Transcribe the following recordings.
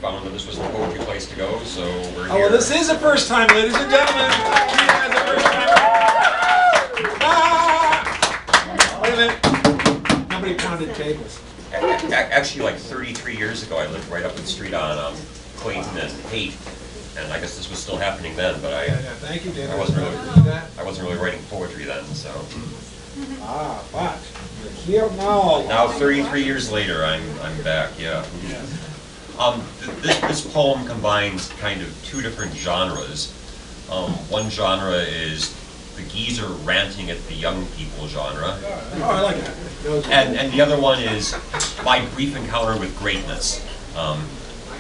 found that this was the poetry place to go, so we're here. Oh, well, this is the first time, ladies and gentlemen. The first time. Wait a minute. Nobody pounded tables. Actually, like 33 years ago, I lived right up the street on Clayton and Haight, and I guess this was still happening then, but Thank you, David. I wasn't really writing poetry then, so. But you're here now. Now, 33 years later, I'm back. Yeah. This poem combines kind of two different genres. One genre is the geezer ranting at the young people genre. Oh, I like that. And the other one is my brief encounter with greatness.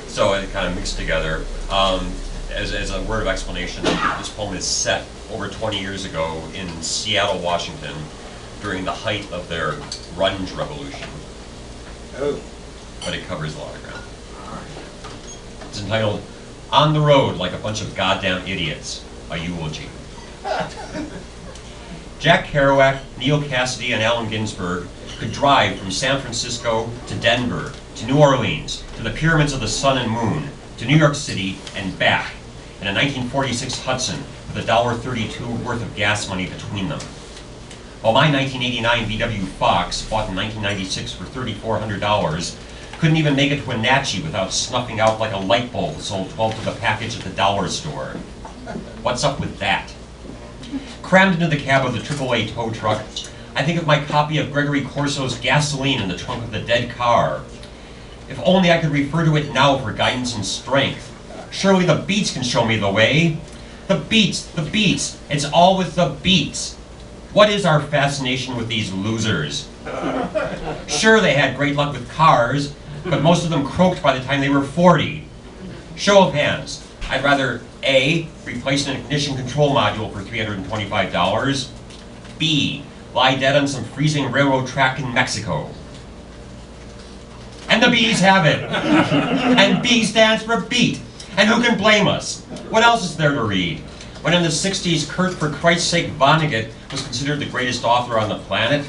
So it kind of mixed together. As a word of explanation, this poem is set over 20 years ago in Seattle, Washington, during the height of their grunge revolution. Oh. But it covers a lot of ground. It's entitled, On the Road Like a Bunch of Goddamn Idiots, a Eulogy. Jack Kerouac, Neil Cassidy, and Allen Ginsberg could drive from San Francisco to Denver, to New Orleans, to the pyramids of the sun and moon, to New York City and back in a 1946 Hudson with $1.32 worth of gas money between them. While my 1989 VW Fox, bought in 1996 for $3,400, couldn't even make it to Wenatchee without snuffing out like a light bulb sold 12 to the package at the dollar store. What's up with that? Crammed into the cab of the AAA tow truck, I think of my copy of Gregory Corso's Gasoline in the trunk of the dead car. If only I could refer to it now for guidance and strength. Surely the beats can show me the way. The beats, it's all with the beats. What is our fascination with these losers? Sure, they had great luck with cars, but most of them croaked by the time they were 40. Show of hands. I'd rather A, replace an ignition control module for $325, B, lie dead on some freezing railroad track in Mexico. And the B's have it. And B stands for beat. And who can blame us? What else is there to read? When in the 60s, Kurt, for Christ's sake, Vonnegut was considered the greatest author on the planet.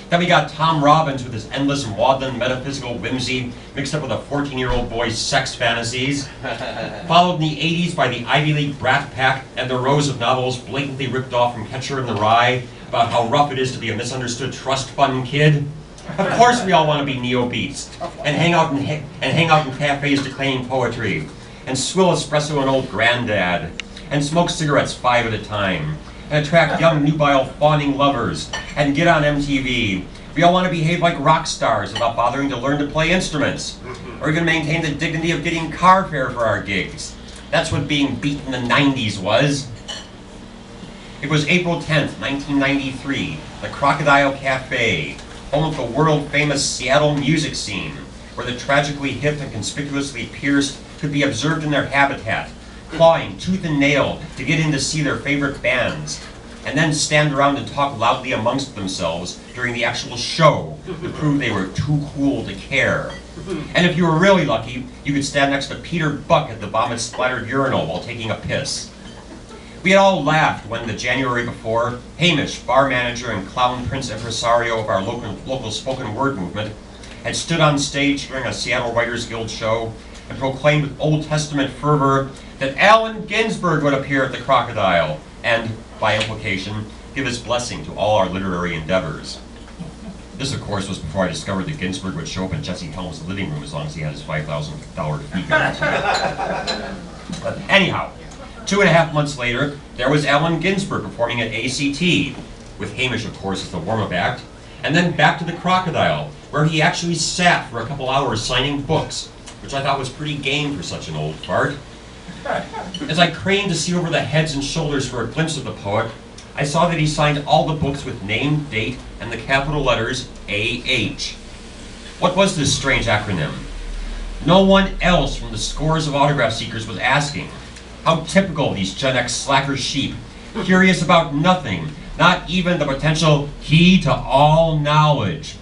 Then we got Tom Robbins with his endless maudlin metaphysical whimsy mixed up with a 14-year-old boy's sex fantasies. Followed in the 80s by the Ivy League Brat Pack and the rows of novels blatantly ripped off from Catcher in the Rye about how rough it is to be a misunderstood trust fund kid. Of course we all want to be neo-beats and hang out in cafes declaiming poetry and swill espresso an old granddad and smoke cigarettes 5 at a time and attract young nubile fawning lovers and get on MTV. We all want to behave like rock stars without bothering to learn to play instruments or even maintain the dignity of getting car fare for our gigs. That's what being beat in the 90s was. It was April 10th, 1993, the Crocodile Cafe, home of the world-famous Seattle music scene, where the tragically hip and conspicuously pierced could be observed in their habitat, clawing tooth and nail to get in to see their favorite bands, and then stand around and talk loudly amongst themselves during the actual show to prove they were too cool to care. And if you were really lucky, you could stand next to Peter Buck at the vomit-splattered urinal while taking a piss. We had all laughed when the January before, Hamish, bar manager and clown prince impresario of our local spoken word movement, had stood on stage during a Seattle Writers Guild show and proclaimed with Old Testament fervor that Allen Ginsberg would appear at the Crocodile and, by implication, give his blessing to all our literary endeavors. This, of course, was before I discovered that Ginsberg would show up in Jesse Helms' living room as long as he had his $5,000 fee guarantee. But anyhow, 2.5 months later, there was Allen Ginsberg performing at ACT, with Hamish, of course, as the warm-up act, and then back to the Crocodile, where he actually sat for a couple hours signing books, which I thought was pretty game for such an old fart. As I craned to see over the heads and shoulders for a glimpse of the poet, I saw that he signed all the books with name, date, and the capital letters A.H. What was this strange acronym? No one else from the scores of autograph seekers was asking. How typical of these Gen X slacker sheep, curious about nothing, not even the potential key to all knowledge.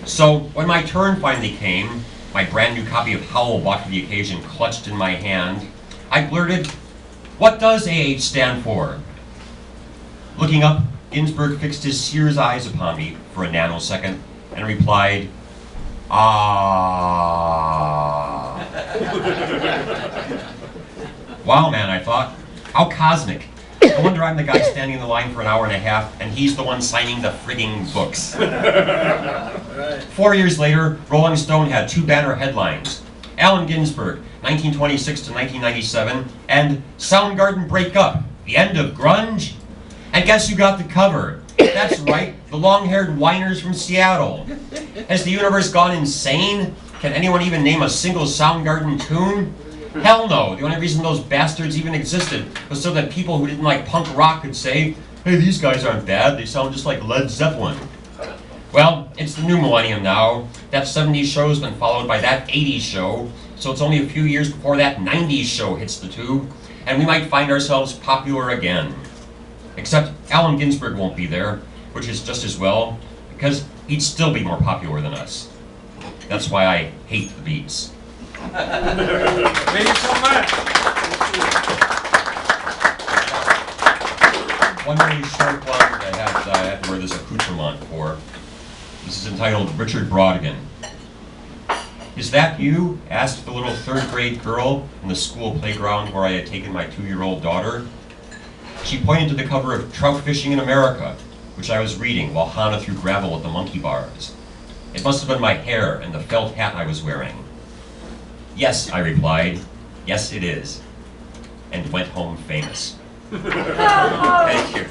So when my turn finally came, my brand new copy of Howl bought for the occasion clutched in my hand, I blurted, "What does AH stand for?" Looking up, Ginsberg fixed his seer's eyes upon me for a nanosecond and replied, "Ah." Wow, man, I thought. How cosmic. No wonder I'm the guy standing in the line for an hour and a half, and he's the one signing the frigging books. 4 years later, Rolling Stone had 2 banner headlines. Allen Ginsberg, 1926 to 1997, and Soundgarden break up, the end of grunge? And guess who got the cover? That's right, the long-haired whiners from Seattle. Has the universe gone insane? Can anyone even name a single Soundgarden tune? Hell no, the only reason those bastards even existed was so that people who didn't like punk rock could say, hey, these guys aren't bad, they sound just like Led Zeppelin. Well, it's the new millennium now. That 70s show's been followed by that 80s show, so it's only a few years before that 90s show hits the tube, and we might find ourselves popular again. Except Allen Ginsberg won't be there, which is just as well, because he'd still be more popular than us. That's why I hate the Beats. Thank you so much. One really short one that I had to wear this accoutrement for. This is entitled Richard Brautigan. Is that you? Asked the little 3rd grade girl in the school playground where I had taken my 2-year-old daughter. She pointed to the cover of Trout Fishing in America, which I was reading while Hannah threw gravel at the monkey bars. It must have been my hair and the felt hat I was wearing. Yes, I replied. Yes, it is. And went home famous. Thank you.